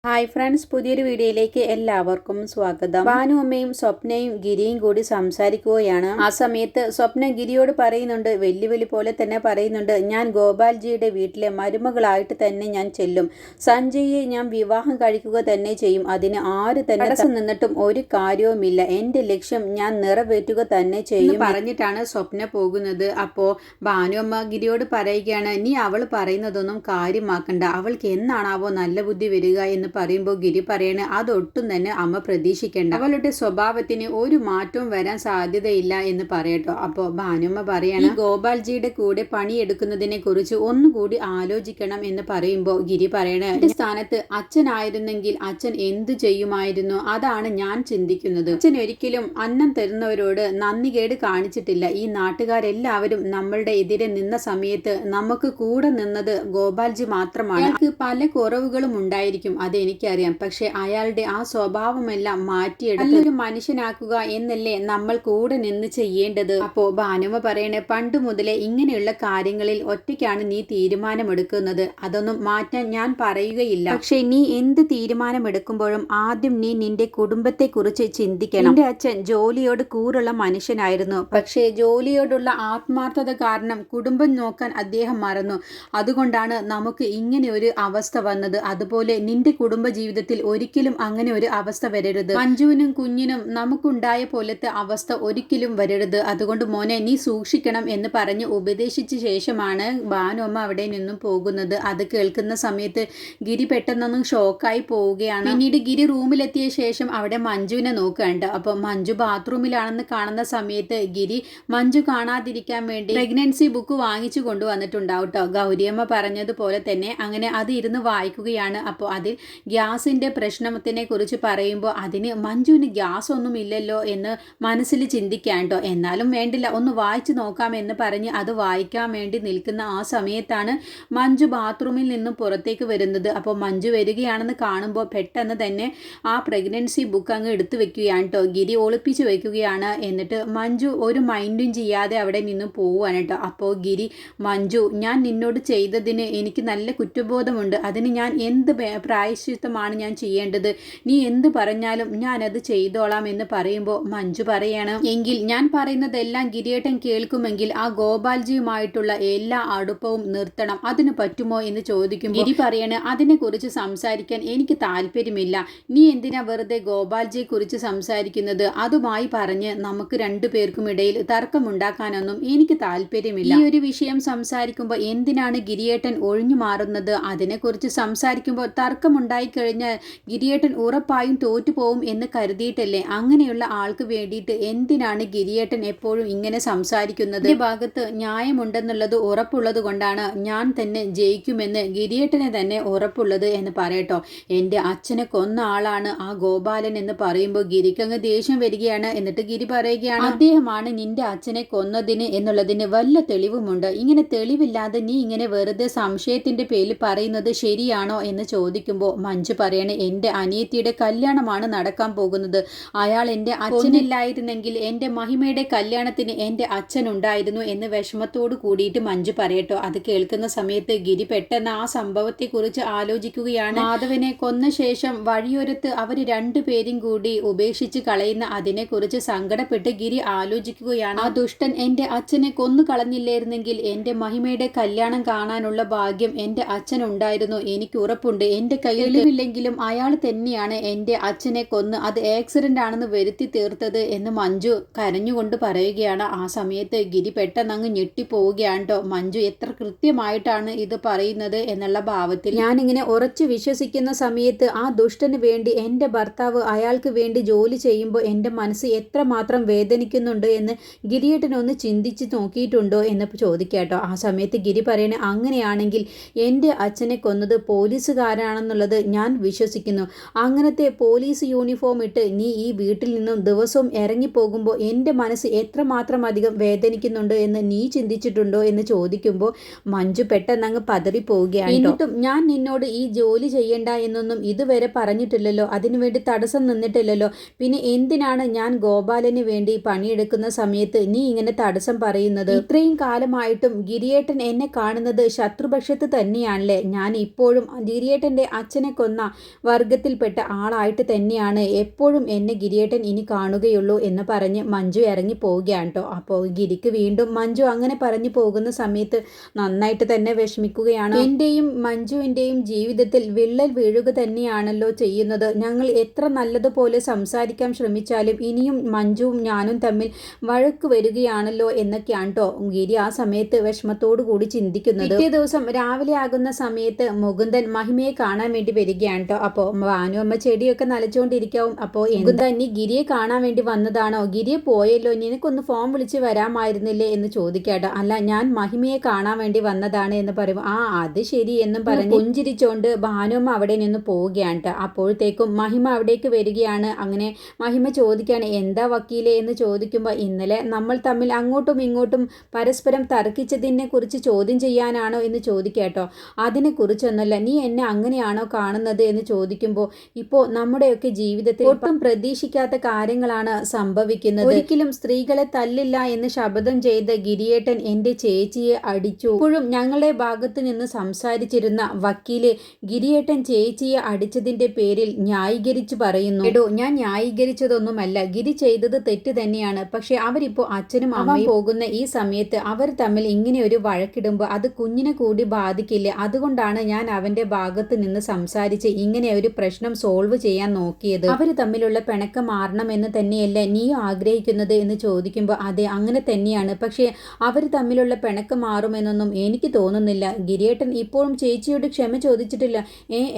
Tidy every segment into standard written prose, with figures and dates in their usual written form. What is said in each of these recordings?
Hi friends, പുതിയൊരു വീഡിയോയിലേക്ക് എല്ലാവർക്കും സ്വാഗതം. ഭാനു അമ്മയും സ്വപ്നയും ഗിരിയും കൂടി സംസാരിക്കുകയാണ്. ആ സമയത്ത് സ്വപ്ന ഗിരിയോട് പറയുന്നുണ്ട്, വെല്ലുവിളി പോലെ തന്നെ പറയുന്നുണ്ട്, ഞാൻ ഗോപാൽജിയുടെ വീട്ടിലെ മരുമകളായിട്ട് തന്നെ ഞാൻ ചെല്ലും. സഞ്ജയെ ഞാൻ വിവാഹം കഴിക്കുക തന്നെ ചെയ്യും. അതിന് ആര് തന്നെ തടസ്സം നിന്നിട്ടും ഒരു കാര്യവുമില്ല. എന്റെ ലക്ഷ്യം ഞാൻ നിറവേറ്റുക തന്നെ ചെയ്യും പറഞ്ഞിട്ടാണ് സ്വപ്ന പോകുന്നത്. അപ്പോ ഭാനു അമ്മ ഗിരിയോട് പറയുകയാണ്, നീ അവൾ പറയുന്നതൊന്നും കാര്യമാക്കണ്ട. അവൾക്ക് എന്നാണാവോ നല്ല ബുദ്ധി വരിക എന്ന് പറയുമ്പോൾ ഗിരി പറയണ അതൊട്ടും തന്നെ അമ്മ പ്രതീക്ഷിക്കേണ്ട. അവളുടെ സ്വഭാവത്തിന് ഒരു മാറ്റവും വരാൻ സാധ്യതയില്ല എന്ന് പറയട്ടോ. അപ്പോൾ ഭാനുമ്മ പറയാണ്, ഗോപാൽജിയുടെ കൂടെ പണിയെടുക്കുന്നതിനെ കുറിച്ച് ഒന്നുകൂടി ആലോചിക്കണം എന്ന് പറയുമ്പോൾ ഗിരി പറയണ, എന്റെ സ്ഥാനത്ത് അച്ഛനായിരുന്നെങ്കിൽ അച്ഛൻ എന്തു ചെയ്യുമായിരുന്നു? അതാണ് ഞാൻ ചിന്തിക്കുന്നത്. അച്ഛൻ ഒരിക്കലും അന്നം തരുന്നവരോട് നന്ദികേട് കാണിച്ചിട്ടില്ല. ഈ നാട്ടുകാരെല്ലാവരും നമ്മളുടെ എതിരെ നിന്ന സമയത്ത് നമുക്ക് കൂടെ നിന്നത് ഗോപാൽജി മാത്രമാണ്. അയാൾക്ക് പല കുറവുകളും ഉണ്ടായിരിക്കും, അത് എനിക്കറിയാം. പക്ഷെ അയാളുടെ ആ സ്വഭാവമെല്ലാം മാറ്റിയെടുത്ത് നല്ലൊരു മനുഷ്യനാക്കുക എന്നല്ലേ നമ്മൾ കൂടെ നിന്ന് ചെയ്യേണ്ടത്. അപ്പോ ഭാനുമ പറയണേ, പണ്ട് മുതലേ ഇങ്ങനെയുള്ള കാര്യങ്ങളിൽ ഒറ്റയ്ക്കാണ് നീ തീരുമാനമെടുക്കുന്നത്. അതൊന്നും മാറ്റാൻ ഞാൻ പറയുകയില്ല. പക്ഷെ നീ എന്ത് തീരുമാനമെടുക്കുമ്പോഴും ആദ്യം നീ നിന്റെ കുടുംബത്തെ കുറിച്ച് ചിന്തിക്കണം. എന്റെ അച്ഛൻ ജോലിയോട് കൂറുള്ള മനുഷ്യനായിരുന്നു. പക്ഷേ ജോലിയോടുള്ള ആത്മാർത്ഥത കാരണം കുടുംബം നോക്കാൻ അദ്ദേഹം മറന്നു. അതുകൊണ്ടാണ് നമുക്ക് ഇങ്ങനെ ഒരു അവസ്ഥ വന്നത്. അതുപോലെ നിന്റെ കുടുംബ ജീവിതത്തിൽ ഒരിക്കലും അങ്ങനെ ഒരു അവസ്ഥ വരരുത്. മഞ്ജുവിനും കുഞ്ഞിനും നമുക്കുണ്ടായ പോലത്തെ അവസ്ഥ ഒരിക്കലും വരരുത്. അതുകൊണ്ട് മോനെ നീ സൂക്ഷിക്കണം എന്ന് പറഞ്ഞ് ഉപദേശിച്ച ശേഷമാണ് ഭാനുമ്മ അവിടെ നിന്നും പോകുന്നത്. അത് കേൾക്കുന്ന സമയത്ത് ഗിരി പെട്ടെന്നൊന്നും ഷോക്കായി പോവുകയാണ്. പിന്നീട് ഗിരി റൂമിലെത്തിയ ശേഷം അവിടെ മഞ്ജുവിനെ നോക്കുകയുണ്ട്. അപ്പൊ മഞ്ജു ബാത്റൂമിലാണെന്ന് കാണുന്ന സമയത്ത് ഗിരി മഞ്ജു കാണാതിരിക്കാൻ വേണ്ടി പ്രഗ്നൻസി ബുക്ക് വാങ്ങിച്ചു കൊണ്ടുവന്നിട്ടുണ്ടാവും കേട്ടോ. ഗൗരിയമ്മ പറഞ്ഞതുപോലെ തന്നെ അങ്ങനെ അത് ഇരുന്ന് വായിക്കുകയാണ്. അപ്പോൾ അതിൽ ഗ്യാസിന്റെ പ്രശ്നത്തിനെ കുറിച്ച് പറയുമ്പോൾ അതിന് മഞ്ജുവിന് ഗ്യാസ് ഒന്നും ഇല്ലല്ലോ എന്ന് മനസ്സിൽ ചിന്തിക്കാൻ കേട്ടോ. എന്നാലും വേണ്ടില്ല, ഒന്ന് വായിച്ചു നോക്കാമെന്ന് പറഞ്ഞ് അത് വായിക്കാൻ വേണ്ടി നിൽക്കുന്ന ആ സമയത്താണ് മഞ്ജു ബാത്റൂമിൽ നിന്നും പുറത്തേക്ക് വരുന്നത്. അപ്പോൾ മഞ്ജു വരികയാണെന്ന് കാണുമ്പോൾ പെട്ടെന്ന് തന്നെ ആ പ്രഗ്നൻസി ബുക്ക് അങ്ങ് എടുത്തു വെക്കുകയാണ് കേട്ടോ. ഗിരി ഒളിപ്പിച്ച് വെക്കുകയാണ്. എന്നിട്ട് മഞ്ജു ഒരു മൈൻഡും ചെയ്യാതെ അവിടെ നിന്നും പോവുകയാണ് കേട്ടോ. അപ്പോൾ ഗിരി, മഞ്ജു, ഞാൻ നിന്നോട് ചെയ്തതിന് എനിക്ക് നല്ല കുറ്റബോധമുണ്ട്. അതിന് ഞാൻ എന്ത് പ്രായശ്ചിത്തമാണ് ഞാൻ ചെയ്യേണ്ടത്? നീ എന്ത് പറഞ്ഞാലും ഞാനത് ചെയ്തോളാം എന്ന് പറയുമ്പോൾ മഞ്ജു പറയാണ്, എങ്കിൽ ഞാൻ പറയുന്നതെല്ലാം ഗിരിയേട്ടൻ കേൾക്കുമെങ്കിൽ ആ ഗോപാൽജിയുമായിട്ടുള്ള എല്ലാ അടുപ്പവും നിർത്തണം. അതിന് പറ്റുമോ എന്ന് ചോദിക്കും. ഗിരി പറയാണ്, അതിനെക്കുറിച്ച് സംസാരിക്കാൻ എനിക്ക് താല്പര്യമില്ല. നീ എന്തിനാ വെറുതെ ഗോപാൽജിയെ കുറിച്ച് സംസാരിക്കുന്നത്? അതുമായി പറഞ്ഞ് നമുക്ക് രണ്ടുപേർക്കും ഇടയിൽ തർക്കമുണ്ടാക്കാനൊന്നും എനിക്ക് താല്പര്യമില്ല. ഈ ഒരു വിഷയം സംസാരിക്കുമ്പോൾ എന്തിനാണ് ഗിരിയേട്ടൻ ഒഴിഞ്ഞു മാറുന്നത്? അതിനെക്കുറിച്ച് സംസാരിക്കുമ്പോൾ തർക്കമുണ്ടായി കഴിഞ്ഞാൽ ഗിരിയേട്ടൻ ഉറപ്പായും തോറ്റുപോകും എന്ന് കരുതിയിട്ടല്ലേ? അങ്ങനെയുള്ള ആൾക്ക് വേണ്ടിയിട്ട് എന്തിനാണ് ഗിരിയേട്ടൻ എപ്പോഴും ഇങ്ങനെ സംസാരിക്കുന്നത്? ഈ ഭാഗത്ത് ന്യായമുണ്ടെന്നുള്ളത് ഉറപ്പുള്ളത് കൊണ്ടാണ് ഞാൻ തന്നെ ജയിക്കുമെന്ന് ഗിരിയേട്ടനെ തന്നെ ഉറപ്പുള്ളത് എന്ന് പറയട്ടോ. എൻ്റെ അച്ഛനെ കൊന്ന ആളാണ് ആ ഗോപാലൻ എന്ന് പറയുമ്പോൾ ഗിരിക്കങ്ങ് ദേഷ്യം വരികയാണ്. എന്നിട്ട് ഗിരി പറയുകയാണ്, അദ്ദേഹമാണ് നിന്റെ അച്ഛനെ കൊന്നതിന് എന്നുള്ളതിന് വല്ല തെളിവുമുണ്ട്. ഇങ്ങനെ തെളിവില്ലാതെ നീ ഇങ്ങനെ വെറുതെ സംശയത്തിന്റെ പേരിൽ പറയുന്നത് ശരിയാണോ എന്ന് ചോദിക്കുമ്പോൾ മഞ്ജു പറയണേ, എൻ്റെ അനിയത്തിയുടെ കല്യാണമാണ് നടക്കാൻ പോകുന്നത്. അയാൾ എൻ്റെ അച്ഛനില്ലായിരുന്നെങ്കിൽ എൻ്റെ മഹിമയുടെ കല്യാണത്തിന് എൻ്റെ അച്ഛനുണ്ടായിരുന്നു എന്ന് വിഷമത്തോട് കൂടിയിട്ട് മഞ്ജു പറയട്ടോ. അത് കേൾക്കുന്ന സമയത്ത് ഗിരി പെട്ടെന്ന് ആ സംഭവത്തെക്കുറിച്ച് ആലോചിക്കുകയാണ്. മാധവനെ കൊന്ന ശേഷം വഴിയോരത്ത് അവർ രണ്ടുപേരും കൂടി ഉപേക്ഷിച്ച് കളയുന്ന അതിനെക്കുറിച്ച് സങ്കടപ്പെട്ട് ഗിരി ആലോചിക്കുകയാണ്. ആ ദുഷ്ടൻ എൻ്റെ അച്ഛനെ കൊന്നു കളഞ്ഞില്ലായിരുന്നെങ്കിൽ എൻ്റെ മഹിമയുടെ കല്യാണം കാണാനുള്ള ഭാഗ്യം എൻ്റെ അച്ഛനുണ്ടായിരുന്നു. എനിക്ക് ഉറപ്പുണ്ട്. എൻ്റെ കയ്യിലില്ലെങ്കിലും അയാൾ തന്നെയാണ് എൻ്റെ അച്ഛനെ കൊന്ന് അത് ആക്സിഡന്റ് ആണെന്ന് വരുത്തി തീർത്തത് എന്ന് മഞ്ജു കരഞ്ഞുകൊണ്ട് പറയുകയാണ്. ആ സമയത്ത് ഗിരി പെട്ടെന്ന് അങ്ങ് ഞെട്ടിപ്പോവുകയാണ് കേട്ടോ. മഞ്ജു എത്ര കൃത്യമായിട്ടാണ് ഇത് പറയുന്നത് എന്നുള്ള ഭാവത്തിൽ. ഞാനിങ്ങനെ ഉറച്ചു വിശ്വസിക്കുന്ന സമയത്ത് ആ ദുഷ്ടന് വേണ്ടി എൻ്റെ ഭർത്താവ് അയാൾക്ക് വേണ്ടി ജോലി ചെയ്യുമ്പോൾ എൻ്റെ മനസ്സ് എത്രമാത്രം വേദനിക്കുന്നുണ്ട് എന്ന് ഗിരിയേട്ടനൊന്ന് ചിന്തിച്ച് നോക്കിയിട്ടുണ്ടോ എന്ന് ചോദിക്കാട്ടോ. ആ സമയത്ത് ഗിരി പറയണേ, അങ്ങനെയാണെങ്കിൽ എൻ്റെ അച്ഛനെ കൊന്നത് പോലീസുകാരാണെന്നുള്ളത് ഞാൻ വിശ്വസിക്കുന്നു. അങ്ങനത്തെ പോലീസ് യൂണിഫോം ഇട്ട് നീ ഈ വീട്ടിൽ നിന്നും ദിവസവും ഇറങ്ങിപ്പോകുമ്പോൾ എൻ്റെ മനസ്സ് എത്രമാത്രം അധികം വേദനിക്കുന്നുണ്ട് എന്ന് നീ ചിന്തിച്ചിട്ടുണ്ടോ എന്ന് ചോദിക്കുമ്പോൾ മഞ്ജു പെട്ടെന്ന് അങ്ങ് പതറിപ്പോവുകയാണ്. എന്നിട്ടും ഞാൻ നിന്നോട് ഈ ജോലി ചെയ്യണ്ട എന്നൊന്നും ഇതുവരെ പറഞ്ഞിട്ടില്ലല്ലോ, അതിനുവേണ്ടി തടസ്സം നിന്നിട്ടില്ലല്ലോ. പിന്നെ എന്തിനാണ് ഞാൻ ഗോപാലന് വേണ്ടി പണിയെടുക്കുന്ന സമയത്ത് നീ ഇങ്ങനെ തടസ്സം പറയുന്നത്? ഇത്രയും കാലമായിട്ടും ഗിരിയേട്ടൻ എന്നെ കാണുന്നത് ശത്രുപക്ഷത്ത് തന്നെയാണല്ലേ? ഞാൻ ഇപ്പോഴും ഗിരിയേട്ടൻ്റെ അച്ഛനെ കൊന്ന വർഗത്തിൽപ്പെട്ട ആളായിട്ട് തന്നെയാണ് എപ്പോഴും എന്നെ ഗിരിയേട്ടൻ ഇനി കാണുകയുള്ളൂ എന്ന് പറഞ്ഞ് മഞ്ജു ഇറങ്ങി പോവുകയാണ് കേട്ടോ. അപ്പോൾ ഗിരിക്ക് വീണ്ടും മഞ്ജു അങ്ങനെ പറഞ്ഞു പോകുന്ന സമയത്ത് നന്നായിട്ട് തന്നെ വിഷമിക്കുകയാണ്. എൻ്റെയും മഞ്ജുവിൻ്റെയും ജീവിതത്തിൽ വിള്ളൽ വീഴുക തന്നെയാണല്ലോ ചെയ്യുന്നത്. ഞങ്ങൾ എത്ര നല്ലതുപോലെ സംസാരിക്കാൻ ശ്രമിച്ചാലും ഇനിയും മഞ്ജുവും ഞാനും തമ്മിൽ വഴക്ക് വരികയാണല്ലോ എന്നൊക്കെയാണ് കേട്ടോ ഗിരി ആ സമയത്ത് വിഷമത്തോടു കൂടി ചിന്തിക്കുന്നത്. പിറ്റേ ദിവസം രാവിലെ ആകുന്ന സമയത്ത് മുകുന്ദൻ മഹിമയെ കാണാൻ വേണ്ടി വരികയാണ് കേട്ടോ. അപ്പോൾ ഭാനു അമ്മ ചെടിയൊക്കെ നനച്ചുകൊണ്ടിരിക്കാവും. അപ്പോൾ മുകുന്ദൻ നീ ഗിരിയെ കാണാൻ വേണ്ടി വന്നതാണോ? ഗിരിയെ പോയല്ലോ, നിനക്കൊന്ന് ഫോൺ വിളിച്ച് വരാമായിരുന്നില്ലേ എന്ന് ചോദിക്കാട്ടോ. അല്ല, ഞാൻ മഹിമയെ കാണാൻ വേണ്ടി വന്നതാണ് എന്ന് പറയുമ്പോൾ അത് ശരി എന്നും പറഞ്ഞ് പുഞ്ചിരിച്ചോണ്ട് ഭാനുമ്മ അവിടെ നിന്ന് പോവുകയാണ് കേട്ടോ. അപ്പോഴത്തേക്കും മഹിമ അവിടേക്ക് വരികയാണ്. അങ്ങനെ മഹിമ ചോദിക്കുകയാണ്, എന്താ വക്കീലെ എന്ന് ചോദിക്കുമ്പോൾ ഇന്നലെ നമ്മൾ തമ്മിൽ അങ്ങോട്ടും ഇങ്ങോട്ടും പരസ്പരം തർക്കിച്ചതിനെ കുറിച്ച് ചോദ്യം ചെയ്യാനാണോ എന്ന് ചോദിക്കാട്ടോ. അതിനെക്കുറിച്ചൊന്നുമല്ല, നീ എന്നെ അങ്ങനെയാണോ കാണുന്നത് എന്ന് ചോദിക്കുമ്പോൾ ഇപ്പോൾ നമ്മുടെയൊക്കെ ജീവിതത്തിൽ ഒട്ടും പ്രതീക്ഷിക്കാത്ത കാര്യങ്ങളാണ് സംഭവിക്കുന്നത്. ഒരിക്കലും സ്ത്രീകളെ തല്ലില്ല എന്ന് ശപഥം ചെയ്ത ഗിരിയേട്ടൻ എൻ്റെ ചേച്ചിയെ അടിച്ചു. ഇപ്പോഴും ഞങ്ങളുടെ ഭാഗത്ത് നിന്ന് സംസാരിച്ചിരുന്ന വക്കീല് ഗിരിയേട്ടൻ ചേച്ചിയെ അടിച്ചതിന്റെ പേരിൽ ന്യായീകരിച്ചു പറയുന്നു. എടോ, ഞാൻ ന്യായീകരിച്ചതൊന്നുമല്ല, ഗിരി ചെയ്തത് തെറ്റ് തന്നെയാണ്. പക്ഷെ അവരിപ്പോ അച്ഛനും അമ്മയും പോകുന്ന ഈ സമയത്ത് അവർ തമ്മിൽ ഇങ്ങനെ ഒരു വഴക്കിടുമ്പോൾ അത് കുഞ്ഞിനെ കൂടി ബാധിക്കില്ലേ? അതുകൊണ്ടാണ് ഞാൻ അവന്റെ ഭാഗത്ത് നിന്ന് സംസാരിച്ച് ഇങ്ങനെ ഒരു പ്രശ്നം സോൾവ് ചെയ്യാൻ നോക്കിയത്. അവർ തമ്മിലുള്ള പിണക്കം മാറണമെന്ന് തന്നെയല്ലേ നീ ആഗ്രഹിക്കുന്നത് എന്ന് ചോദിക്കുമ്പോൾ അതെ, അങ്ങനെ തന്നെയാണ്. പക്ഷേ അവർ തമ്മിലുള്ള പിണക്കം മാറുമെന്നൊന്നും എനിക്ക് തോന്നുന്നില്ല. ഗിരിയേട്ടൻ ഇപ്പോഴും ചേച്ചിയോട് ക്ഷമ ചോദിച്ചിട്ടില്ല.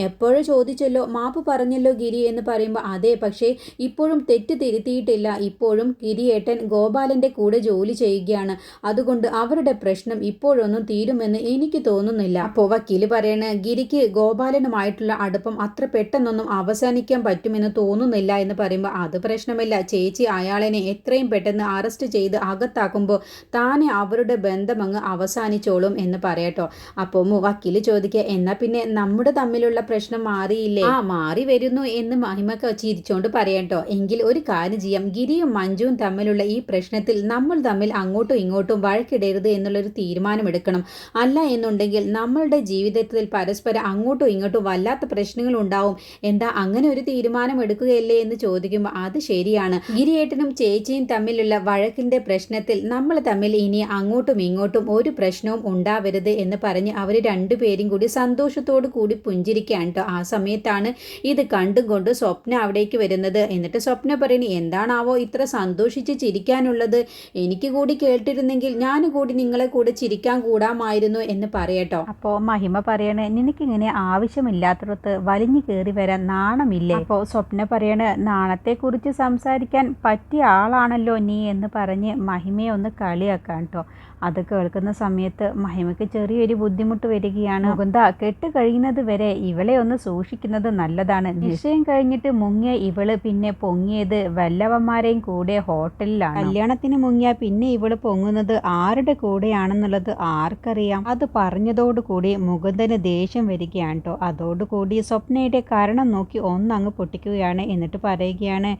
എപ്പോഴും ചോദിച്ചല്ലോ, മാപ്പ് പറഞ്ഞല്ലോ ഗിരി എന്ന് പറയുമ്പോൾ അതെ, പക്ഷേ ഇപ്പോഴും തെറ്റ് തിരുത്തിയിട്ടില്ല. ഇപ്പോഴും ഗിരിയേട്ടൻ ഗോപാലന്റെ കൂടെ ജോലി ചെയ്യുകയാണ്. അതുകൊണ്ട് അവരുടെ പ്രശ്നം ഇപ്പോഴൊന്നും തീരുമെന്ന് എനിക്ക് തോന്നുന്നില്ല. അപ്പോൾ വക്കീല് പറയണ ഗിരിക്ക് ഗോപാലനുമായിട്ടുള്ള അടുപ്പം അത്ര പെട്ടെന്നൊന്നും അവസാനിക്കാൻ പറ്റുമെന്ന് തോന്നുന്നില്ല എന്ന് പറയുമ്പോൾ അത് പ്രശ്നമില്ല, ചേച്ചി അയാളെ എത്രയും പെട്ടെന്ന് അറസ്റ്റ് ചെയ്ത് അകത്താക്കുമ്പോൾ താനെ അവരുടെ ബന്ധം അങ്ങ് അവസാനിച്ചോളും എന്ന് പറയട്ടോ. അപ്പോൾ വക്കീല് ചോദിക്കുക, എന്നാ പിന്നെ നമ്മുടെ തമ്മിലുള്ള പ്രശ്നം മാറിയില്ലേ? മാറി വരുന്നു എന്ന് മഹിമക്ക് ചിരിച്ചോണ്ട് പറയട്ടോ. എങ്കിൽ ഒരു കാര്യം ചെയ്യാം, ഗിരിയും മഞ്ജുവും തമ്മിലുള്ള ഈ പ്രശ്നത്തിൽ നമ്മൾ തമ്മിൽ അങ്ങോട്ടും ഇങ്ങോട്ടും വഴക്കിടരുത് എന്നുള്ളൊരു തീരുമാനമെടുക്കണം. അല്ല എന്നുണ്ടെങ്കിൽ നമ്മളുടെ ജീവിതത്തിൽ പരസ്പരം അങ്ങോട്ടും ഇങ്ങോട്ടും വല്ലാത്ത പ്രശ്നങ്ങൾ ഉണ്ടാവും. എന്താ അങ്ങനെ ഒരു തീരുമാനം എടുക്കുകയല്ലേ എന്ന് ചോദിക്കുമ്പോൾ അത് ശരിയാണ്. ഗിരിയേട്ടനും ചേച്ചിയും തമ്മിലുള്ള വഴക്കിന്റെ പ്രശ്നത്തിൽ നമ്മൾ തമ്മിൽ ഇനി അങ്ങോട്ടും ഇങ്ങോട്ടും ഒരു പ്രശ്നവും ഉണ്ടാവരുത് എന്ന് പറഞ്ഞ് അവർ രണ്ടുപേരും കൂടി സന്തോഷത്തോടു കൂടി പുഞ്ചിരിക്കുകയാണ് കേട്ടോ. ആ സമയത്താണ് ഇത് കണ്ടും കൊണ്ട് സ്വപ്ന അവിടേക്ക് വരുന്നത്. എന്നിട്ട് സ്വപ്ന പറയുന്നു, എന്താണാവോ ഇത്ര സന്തോഷിച്ച് ചിരിക്കാനുള്ളത്? എനിക്ക് കൂടി കേട്ടിരുന്നെങ്കിൽ ഞാൻ കൂടി നിങ്ങളെ കൂടെ ചിരിക്കാൻ കൂടാമായിരുന്നു എന്ന് പറയട്ടോ. അപ്പോൾ മഹിമ പറയണ, നിനക്കിങ്ങനെ ആവശ്യമില്ലാത്തടത്ത് വലിഞ്ഞു കയറി വരാൻ നാണമില്ലേ? അപ്പോൾ സ്വപ്ന പറയണ, നാണത്തെക്കുറിച്ച് സംസാരിക്കാൻ പറ്റിയ ആളാണല്ലോ നീ എന്ന് പറഞ്ഞ് മഹിമയെ ഒന്ന് കളിയാക്കാൻ കേട്ടോ. അത് കേൾക്കുന്ന സമയത്ത് മഹിമയ്ക്ക് ചെറിയൊരു ബുദ്ധിമുട്ട് വരികയാണ്. മുകുന്ദ, കെട്ട് കഴിയുന്നത് വരെ ഇവളെ ഒന്ന് സൂക്ഷിക്കുന്നത് നല്ലതാണ്. നിശ്ചയം കഴിഞ്ഞിട്ട് മുങ്ങിയ ഇവള് പിന്നെ പൊങ്ങിയത് വല്ലവന്മാരെയും കൂടെ ഹോട്ടലിലാണ്. കല്യാണത്തിന് മുങ്ങിയ പിന്നെ ഇവള് പൊങ്ങുന്നത് ആരുടെ കൂടെയാണെന്നുള്ളത് ആർക്കറിയാം? അത് പറഞ്ഞതോടുകൂടി മുകുന്ദന് ദേഷ്യം വരികയാണ് കേട്ടോ. അതോടുകൂടി സ്വപ്നയുടെ കാരണം നോക്കി ഒന്നങ്ങ് പൊട്ടിക്കുകയാണ്. എന്നിട്ട് പറയുകയാണ്,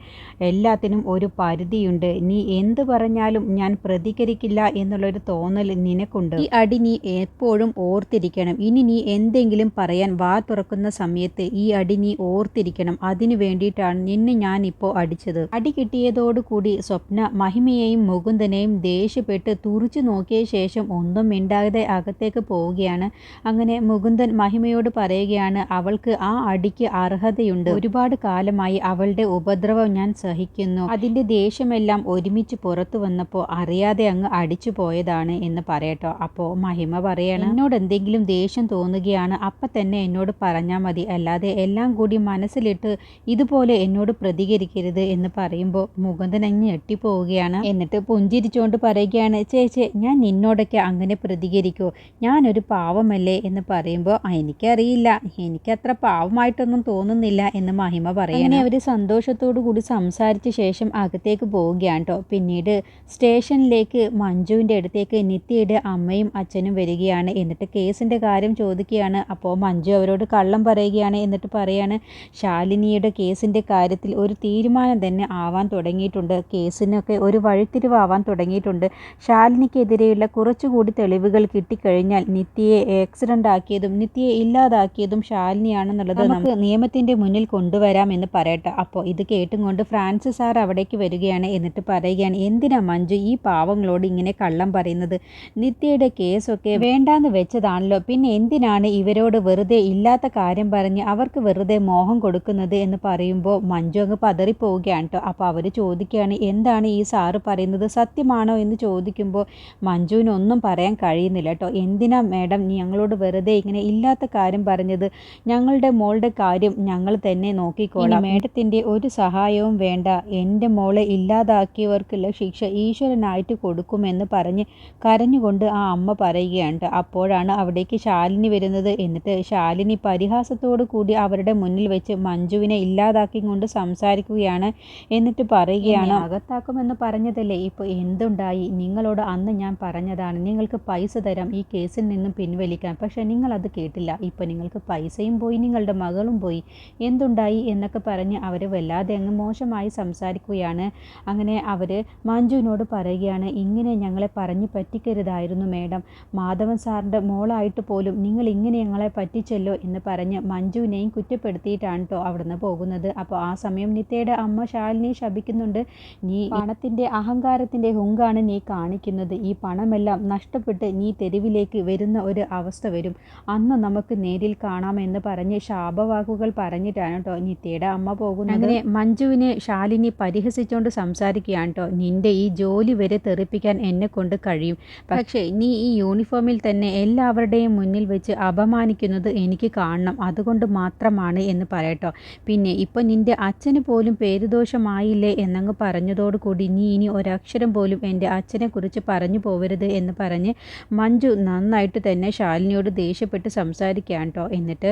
എല്ലാത്തിനും ഒരു പരിധിയുണ്ട്. നീ എന്ത് പറഞ്ഞാലും ഞാൻ പ്രതികരിക്കില്ല എന്നുള്ളൊരു തോന്നൽ നിനക്കുണ്ട്. ഈ അടി നീ എപ്പോഴും ഓർത്തിരിക്കണം. ഇനി നീ എന്തെങ്കിലും പറയാൻ വാ തുറക്കുന്ന സമയത്ത് ഈ അടി നീ ഓർത്തിരിക്കണം. അതിനു വേണ്ടിയിട്ടാണ് നിന്നെ ഞാൻ ഇപ്പോൾ അടിച്ചത്. അടി കിട്ടിയതോടുകൂടി സ്വപ്ന മഹിമയെയും മുകുന്ദനെയും ദേഷ്യപ്പെട്ട് തുറിച്ചു നോക്കിയ ശേഷം ഒന്നും മിണ്ടാതെ അകത്തേക്ക് പോവുകയാണ്. അങ്ങനെ മുകുന്ദൻ മഹിമയോട് പറയുകയാണ്, അവൾക്ക് ആ അടിക്ക് അർഹതയുണ്ട്. ഒരുപാട് കാലമായി അവളുടെ ഉപദ്രവം ഞാൻ സഹിക്കുന്നു. അതിന്റെ ദേഷ്യമെല്ലാം ഒരുമിച്ച് പുറത്തു വന്നപ്പോൾ അറിയാതെ അങ്ങ് അടിച്ചു പോയതാണ് എന്ന് പറയട്ടോ. അപ്പോൾ മഹിമ പറയണം, എന്നോട് എന്തെങ്കിലും ദേഷ്യം തോന്നുകയാണ് അപ്പം തന്നെ എന്നോട് പറഞ്ഞാൽ മതി, അല്ലാതെ എല്ലാം കൂടി മനസ്സിലിട്ട് ഇതുപോലെ എന്നോട് പ്രതികരിക്കരുത് എന്ന് പറയുമ്പോൾ മുകുന്ദൻ അങ്ങ് ഞെട്ടിപ്പോവുകയാണ്. എന്നിട്ട് പുഞ്ചിരിച്ചുകൊണ്ട് പറയുകയാണ്, ചേച്ചി ഞാൻ നിന്നോടൊക്കെ അങ്ങനെ പ്രതികരിക്കൂ? ഞാനൊരു പാവമല്ലേ എന്ന് പറയുമ്പോൾ എനിക്കറിയില്ല, എനിക്കത്ര പാവമായിട്ടൊന്നും തോന്നുന്നില്ല എന്ന് മഹിമ പറയും. അങ്ങനെ അവർ സന്തോഷത്തോടു കൂടി സംസാരിച്ച ശേഷം അകത്തേക്ക് പോവുകയാണ് കേട്ടോ. പിന്നീട് സ്റ്റേഷനിലേക്ക് മഞ്ജുവിൻ്റെ അടുത്തേക്ക് നിത്യയുടെ അമ്മയും അച്ഛനും വരികയാണ്. എന്നിട്ട് കേസിൻ്റെ കാര്യം ചോദിക്കുകയാണ്. അപ്പോൾ മഞ്ജു അവരോട് കള്ളം പറയുകയാണ്. എന്നിട്ട് പറയാണ്, ശാലിനിയുടെ കേസിൻ്റെ കാര്യത്തിൽ ഒരു തീരുമാനം തന്നെ ആവാൻ തുടങ്ങിയിട്ടുണ്ട്. കേസിനൊക്കെ ഒരു വഴിത്തിരിവാവാൻ തുടങ്ങിയിട്ടുണ്ട്. ശാലിനിക്കെതിരെയുള്ള കുറച്ചുകൂടി തെളിവുകൾ കിട്ടിക്കഴിഞ്ഞാൽ നിത്യയെ ആക്സിഡൻ്റ് ആക്കിയതും നിത്യയെ ഇല്ലാതാക്കിയതും ശാലിനി ശാലിനിയാണെന്നുള്ളത് നമുക്ക് നിയമത്തിൻ്റെ മുന്നിൽ കൊണ്ടുവരാം എന്ന് പറയട്ടെ. അപ്പോൾ ഇത് കേട്ടും കൊണ്ട് ഫ്രാൻസിസ് സാർ അവിടേക്ക് വരികയാണ്. എന്നിട്ട് പറയുകയാണ്, എന്തിനാ മഞ്ജു ഈ പാവങ്ങളോട് ഇങ്ങനെ കള്ളം പറയുന്നത്? നിത്യയുടെ കേസൊക്കെ വേണ്ടാന്ന് വെച്ചതാണല്ലോ, പിന്നെ എന്തിനാണ് ഇവരോട് വെറുതെ ഇല്ലാത്ത കാര്യം പറഞ്ഞ് അവർക്ക് വെറുതെ മോഹം കൊടുക്കുന്നത് എന്ന് പറയുമ്പോൾ മഞ്ജു അങ്ങ് പതറിപ്പോവുകയാണ് കേട്ടോ. അപ്പോൾ അവർ ചോദിക്കുകയാണ്, എന്താണ് ഈ സാറ് പറയുന്നത്, സത്യമാണോ എന്ന് ചോദിക്കുമ്പോൾ മഞ്ജുവിനൊന്നും പറയാൻ കഴിയുന്നില്ല കേട്ടോ. എന്തിനാ മാഡം ഞങ്ങളോട് വെറുതെ ഇങ്ങനെ ഇല്ലാത്ത കാര്യം പറഞ്ഞത്? ഞങ്ങളുടെ മോളുടെ കാര്യം ഞങ്ങൾ തന്നെ നോക്കിക്കോളാം, മേഡത്തിൻ്റെ ഒരു സഹായവും വേണ്ട, എൻ്റെ മോളെ ഇല്ലാതാക്കിയവർക്കുള്ള ശിക്ഷ ഈശ്വരനായിട്ട് കൊടുക്കുമെന്ന് പറഞ്ഞ് കരഞ്ഞുകൊണ്ട് ആ അമ്മ പറയുകയാണ്. അപ്പോഴാണ് അവിടേക്ക് ശാലിനി വരുന്നത്. എന്നിട്ട് ശാലിനി പരിഹാസത്തോടു കൂടി അവരുടെ മുന്നിൽ വെച്ച് മഞ്ജുവിനെ ഇല്ലാതാക്കി കൊണ്ട് സംസാരിക്കുകയാണ്. എന്നിട്ട് പറയുകയാണ്, അകത്താക്കുമെന്ന് പറഞ്ഞതല്ലേ, ഇപ്പോൾ എന്തുണ്ടായി? നിങ്ങളോട് അന്ന് ഞാൻ പറഞ്ഞതാണ്, നിങ്ങൾക്ക് പൈസ തരാം ഈ കേസിൽ നിന്നും പിൻവലിക്കാൻ, പക്ഷേ നിങ്ങളത് കേട്ടില്ല. ഇപ്പോൾ നിങ്ങൾക്ക് പൈസയും പോയി, നിങ്ങളുടെ മകളും പോയി, എന്തുണ്ടായി എന്നൊക്കെ പറഞ്ഞ് അവർ വല്ലാതെ അങ്ങ് മോശമായി സംസാരിക്കുകയാണ്. അങ്ങനെ അവർ മഞ്ജുവിനോട് പറയുകയാണ്, ഇങ്ങനെ ഞങ്ങളെ പറഞ്ഞു പറ്റിക്കരുതായിരുന്നു മേഡം, മാധവൻ സാറിൻ്റെ മോളായിട്ട് പോലും നിങ്ങൾ ഇങ്ങനെ ഞങ്ങളെ പറ്റിച്ചല്ലോ എന്ന് പറഞ്ഞ് മഞ്ജുവിനെയും കുറ്റപ്പെടുത്തിയിട്ടാണ് കേട്ടോ അവിടുന്ന് പോകുന്നത്. അപ്പോൾ ആ സമയം നിത്യയുടെ അമ്മ ശാലിനി ശപിക്കുന്നുണ്ട്, നീ പണത്തിൻ്റെ അഹങ്കാരത്തിൻ്റെ ഹുങ്കാണ് നീ കാണിക്കുന്നത്, ഈ പണമെല്ലാം നഷ്ടപ്പെട്ട് നീ തെരുവിലേക്ക് വരുന്ന ഒരു അവസ്ഥ വരും, അന്ന് നമുക്ക് നേരിൽ കാണാമെന്ന് പറഞ്ഞ് ശാപവാക്കുകൾ പറഞ്ഞിട്ടാണ് കേട്ടോ നിത്യയുടെ അമ്മ പോകുന്നത്. അങ്ങനെ മഞ്ജുവിനെ ശാലിനി പരിഹസിച്ചുകൊണ്ട് സംസാരിക്കുകയാണ് കേട്ടോ, നിന്റെ ഈ ജോലി വരെ തെറിപ്പിക്കാൻ എന്നെ കൊണ്ട് കഴിയും, പക്ഷേ നീ ഈ യൂണിഫോമിൽ തന്നെ എല്ലാവരുടെയും മുന്നിൽ വെച്ച് അപമാനിക്കുന്നത് എനിക്ക് കാണണം, അതുകൊണ്ട് മാത്രമാണ് എന്ന് പറയട്ടോ. പിന്നെ ഇപ്പോൾ നിന്റെ അച്ഛന് പോലും പേരുദോഷമായില്ലേ എന്നങ്ങ് പറഞ്ഞതോടുകൂടി നീ ഇനി ഒരക്ഷരം പോലും എൻ്റെ അച്ഛനെക്കുറിച്ച് പറഞ്ഞു പോവരുത് എന്ന് പറഞ്ഞ് മഞ്ജു നന്നായിട്ട് തന്നെ ശാലിനിയോട് ദേഷ്യപ്പെട്ട് സംസാരിക്കുകയാണ് കേട്ടോ. എന്നിട്ട്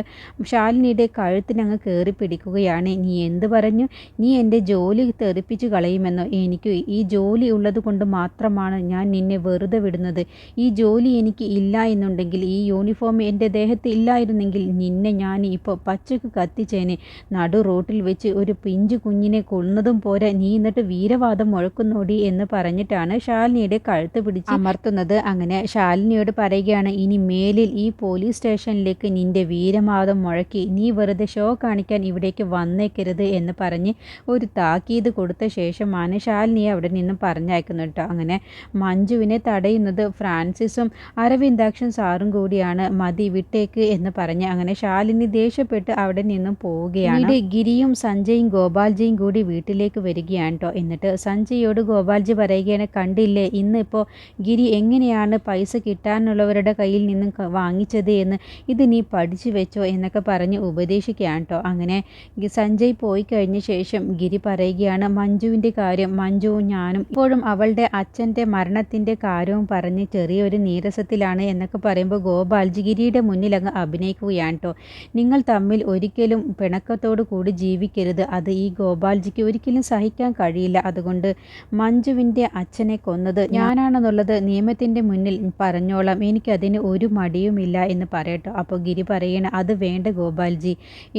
ശാലിനിയുടെ കഴുത്തിനങ്ങ് കയറി പിടിക്കുകയാണ്. നീ എന്ത് പറഞ്ഞു? നീ എൻ്റെ ജോലി തെറിപ്പിച്ച് കളയുമെന്നോ? എനിക്ക് ഈ ജോലി ഉള്ളത് കൊണ്ട് മാത്രമാണ് ഞാൻ നിന്നെ വെറുതെ വിടുന്നത്, ഈ ജോലി എനിക്ക് ഇല്ല എന്നുണ്ടെങ്കിൽ, ഈ യൂണിഫോം എൻ്റെ ദേഹത്ത് ഇല്ലായിരുന്നെങ്കിൽ നിന്നെ ഞാൻ ഇപ്പോൾ പച്ചക്ക് കത്തിച്ചേനെ, നടു റോട്ടിൽ വെച്ച് ഒരു പിഞ്ചു കുഞ്ഞിനെ കൊന്നതും പോരാ, നീ എന്നിട്ട് വീരവാദം മുഴക്കുന്നോടി എന്ന് പറഞ്ഞിട്ടാണ് ശാലിനിയുടെ കഴുത്ത് പിടിച്ച് അമർത്തുന്നത്. അങ്ങനെ ശാലിനിയോട് പറയുകയാണ്, ഇനി മേലിൽ ഈ പോലീസ് സ്റ്റേഷനിലേക്ക് നിന്റെ വീരവാദം മുഴക്കി നീ വെറുതെ ഷോ കാണിക്കാൻ ഇവിടേക്ക് വന്നേക്കരുത് എന്ന് പറഞ്ഞ് ഒരു താക്കീത് കൊടുത്ത ശേഷമാണ് ശാലിനിയെ അവിടെ നിന്നും പറഞ്ഞയക്കുന്നത് കേട്ടോ. അങ്ങനെ മഞ്ജുവിനെ തടയുന്നത് ഫ്രാൻസിസും അരവിന്ദാക്ഷൻ സാറും കൂടിയാണ്. മതി വിട്ടേക്ക് എന്ന് പറഞ്ഞ് അങ്ങനെ ശാലിനി ദേഷ്യപ്പെട്ട് അവിടെ നിന്നും പോവുകയാണ്. ഗിരിയും സഞ്ജയും ഗോപാൽജിയും കൂടി വീട്ടിലേക്ക് വരികയാണ് കേട്ടോ. എന്നിട്ട് സഞ്ജയോട് ഗോപാൽജി പറയുകയാണ്, കണ്ടില്ലേ ഇന്ന് ഇപ്പോൾ ഗിരി എങ്ങനെയാണ് പൈസ കിട്ടാനുള്ളവരുടെ കയ്യിൽ നിന്നും വാങ്ങിച്ചത് എന്ന്, ഇത് നീ പഠിച്ചു വെച്ചോ എന്നൊക്കെ പറഞ്ഞ് ഉപദേശിക്കുകയാണ് കേട്ടോ. അങ്ങനെ സഞ്ജയ് പോയി കഴിഞ്ഞ ശേഷം ഗിരി പറയുകയാണ്, മഞ്ജുവിൻ്റെ കാര്യം, മഞ്ജുവും ഞാനും ഇപ്പോഴും അവളുടെ അച്ഛൻ്റെ മരണത്തിൻ്റെ കാര്യവും പറഞ്ഞ് ചെറിയൊരു നീരസത്തിലാണ് എന്നൊക്കെ പറയുമ്പോൾ ഗോപാൽജി ഗിരിയുടെ മുന്നിൽ അങ്ങ് അഭിനയിക്കുകയാണ് കേട്ടോ. നിങ്ങൾ തമ്മിൽ ഒരിക്കലും പിണക്കത്തോടു കൂടി ജീവിക്കരുത്, അത് ഈ ഗോപാൽജിക്ക് ഒരിക്കലും സഹിക്കാൻ കഴിയില്ല, അതുകൊണ്ട് മഞ്ജുവിൻ്റെ അച്ഛനെ കൊന്നത് ഞാനാണെന്നുള്ളത് നിയമത്തിൻ്റെ മുന്നിൽ പറഞ്ഞോളാം, എനിക്കതിന് ഒരു മടിയുമില്ല എന്ന് പറയട്ടോ. അപ്പോൾ ഗിരി പറയണ, അത് വേണ്ട ഗോപാൽജി,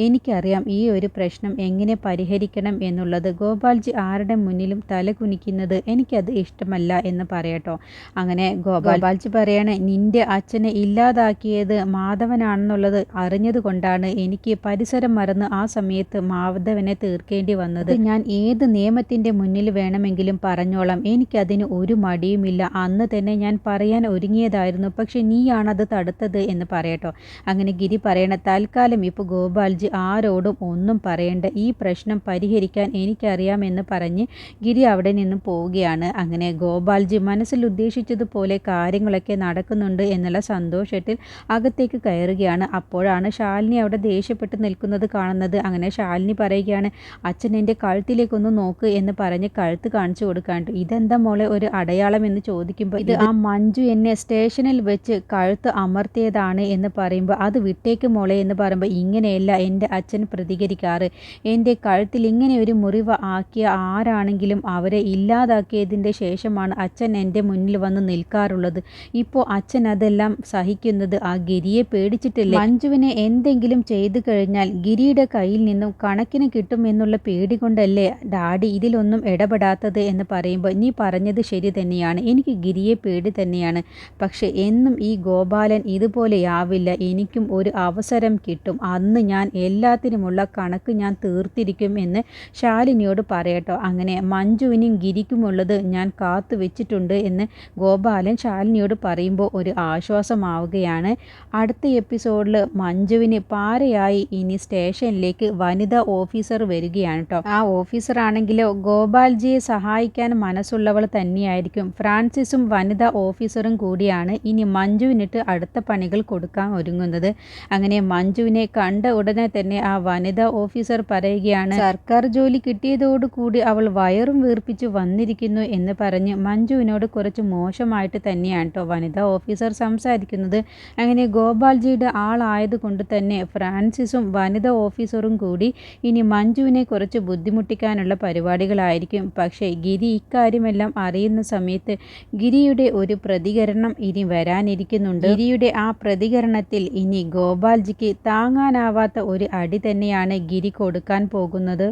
എനിക്കറിയാം ഈ ഒരു പ്രശ്നം എങ്ങനെ പരിഹരിക്കണം എന്നുള്ളത്, ഗോപാൽജി ആരുടെ മുന്നിലും തല കുനിക്കുന്നത് എനിക്കത് ഇഷ്ടമല്ല എന്ന് പറയട്ടോ. അങ്ങനെ ഗോപാൽജി പറയാണ്, നിന്റെ അച്ഛനെ ഇല്ലാതാക്കിയത് മാധവനാണെന്നുള്ളത് അറിഞ്ഞത് കൊണ്ടാണ് എനിക്ക് പരിസരം മറന്ന് ആ സമയത്ത് മാധവനെ തീർക്കേണ്ടി വന്നത്, ഞാൻ ഏത് നിയമത്തിൻ്റെ മുന്നിൽ വേണമെങ്കിലും പറഞ്ഞോളാം, എനിക്കതിന് ഒരു മടിയുമില്ല, അന്ന് തന്നെ ഞാൻ പറയാൻ ഒരുങ്ങിയതായിരുന്നു, പക്ഷെ നീയാണത് തടുത്തത് എന്ന് പറയട്ടോ. അങ്ങനെ ഗിരി പറയണ, തൽക്കാലം ഇപ്പോൾ ഗോപാൽജി ആരോടും ഒന്നും പറയേണ്ട, ഈ പ്രശ്നം പരിഹരിക്കാൻ എനിക്കറിയാമെന്ന് പറഞ്ഞ് ഗിരി അവിടെ നിന്നും പോവുകയാണ്. അങ്ങനെ ഗോപാൽജി മനസ്സിൽ ഉദ്ദേശിച്ചതുപോലെ കാര്യങ്ങളൊക്കെ നടക്കുന്നുണ്ട് എന്നുള്ള സന്തോഷത്തിൽ അകത്തേക്ക് കയറുകയാണ്. അപ്പോഴാണ് ശാലിനി അവിടെ ദേഷ്യപ്പെട്ട് നിൽക്കുന്നത് കാണുന്നത്. അങ്ങനെ ശാലിനി പറയുകയാണ്, അച്ഛൻ എൻ്റെ കഴുത്തിലേക്കൊന്ന് നോക്ക് എന്ന് പറഞ്ഞ് കഴുത്ത് കാണിച്ചു കൊടുക്കാണ്ട്, ഇതെന്താ മോളെ ഒരു അടയാളം എന്ന് ചോദിക്കുമ്പോൾ, ഇത് ആ മഞ്ജു എന്നെ സ്റ്റേഷനിൽ വെച്ച് കഴുത്ത് അമർത്തിയതാണ് എന്ന് പറയുമ്പോൾ, അത് വിട്ടേക്ക് മോളെ എന്ന് പറയുമ്പോൾ, ഇങ്ങനെയല്ല എൻ്റെ അച്ഛൻ പ്രതികരിക്കാറ്, എൻ്റെ കഴുത്തിൽ ഇങ്ങനെ ഒരു മുറിവ് ആക്കിയ ആരാണെങ്കിലും അവരെ ഇല്ലാതാക്കിയതിൻ്റെ ശേഷമാണ് അച്ഛൻ എൻ്റെ മുന്നിൽ വന്ന് നിൽക്കാറുള്ളത്, ഇപ്പോൾ അച്ഛൻ അതെല്ലാം സഹിക്കുന്നത് ആ ഗിരിയെ പേടിച്ചിട്ടില്ലേ, മഞ്ജുവിനെ എന്തെങ്കിലും ചെയ്തു കഴിഞ്ഞാൽ ഗിരിയുടെ കയ്യിൽ നിന്നും കണക്കിന് കിട്ടും എന്നുള്ള പേടി കൊണ്ടല്ലേ ഡാഡി ഇതിലൊന്നും ഇടപെടാത്തത് എന്ന് പറയുമ്പോൾ, നീ പറഞ്ഞത് ശരി തന്നെയാണ്, എനിക്ക് ഗിരിയെ പേടി തന്നെയാണ്, പക്ഷെ എന്നും ഈ ഗോപാലൻ ഇതുപോലെയാവില്ല, എനിക്കും ഒരു അവസരം കിട്ടും, അന്ന് ഞാൻ എല്ലാത്തിനുമുള്ള കണക്ക് ഞാൻ തീർത്തിരിക്കും എന്ന് ശാലിനിയോട് പറയട്ടോ. അങ്ങനെ മഞ്ജുവിനും ഗിരിക്കുമുള്ളത് ഞാൻ കാത്തു വെച്ചിട്ടുണ്ട് എന്ന് ഗോപാലൻ ശാലിനിയോട് പറയുമ്പോൾ ഒരു ആശ്വാസമാവുകയാണ്. അടുത്ത എപ്പിസോഡിൽ മഞ്ജുവിന് പാരയായി ഇനി സ്റ്റേഷനിലേക്ക് വനിതാ ഓഫീസർ വരികയാണ് കേട്ടോ. ആ ഓഫീസർ ആണെങ്കിലോ ഗോപാൽജിയെ സഹായിക്കാൻ മനസ്സുള്ളവൾ തന്നെയായിരിക്കും. ഫ്രാൻസിസും വനിതാ ഓഫീസറും കൂടിയാണ് ഇനി മഞ്ജുവിനിട്ട് അടുത്ത പണികൾ കൊടുക്കാൻ ഒരുങ്ങുന്നത്. അങ്ങനെ മഞ്ജുവിനെ കണ്ട ഉടനെ തന്നെ ആ വനിതാ ഓഫീസർ പറയുകയാണ്, സർക്കാർ ജോലി കിട്ടിയതോടുകൂടി അവൾ വയറും വീർപ്പിച്ച് വന്നിരിക്കുന്നു എന്ന് പറഞ്ഞ് മഞ്ജുവിനോട് കുറച്ച് മോശമായിട്ട് തന്നെയാണ് കേട്ടോ വനിതാ ഓഫീസർ സംസാരിക്കുന്നത്. അങ്ങനെ ഗോപാൽജിയുടെ ആളായതുകൊണ്ട് തന്നെ ഫ്രാൻസിസും വനിതാ ഓഫീസറും കൂടി ഇനി മഞ്ജുവിനെ കുറച്ച് ബുദ്ധിമുട്ടിക്കാനുള്ള പരിപാടികളായിരിക്കും. പക്ഷേ ഗിരി ഇക്കാര്യമെല്ലാം അറിയുന്ന സമയത്ത് ഗിരിയുടെ ഒരു പ്രതികരണം ഇനി വരാനിരിക്കുന്നുണ്ട്. ഗിരിയുടെ ആ പ്രതികരണത്തിൽ ഇനി ഗോപാൽജിക്ക് താങ്ങാനാവാത്ത ഒരു അടി തന്നെയാണ് ഗിരി കൊടുക്കാൻ പോകുന്നത്.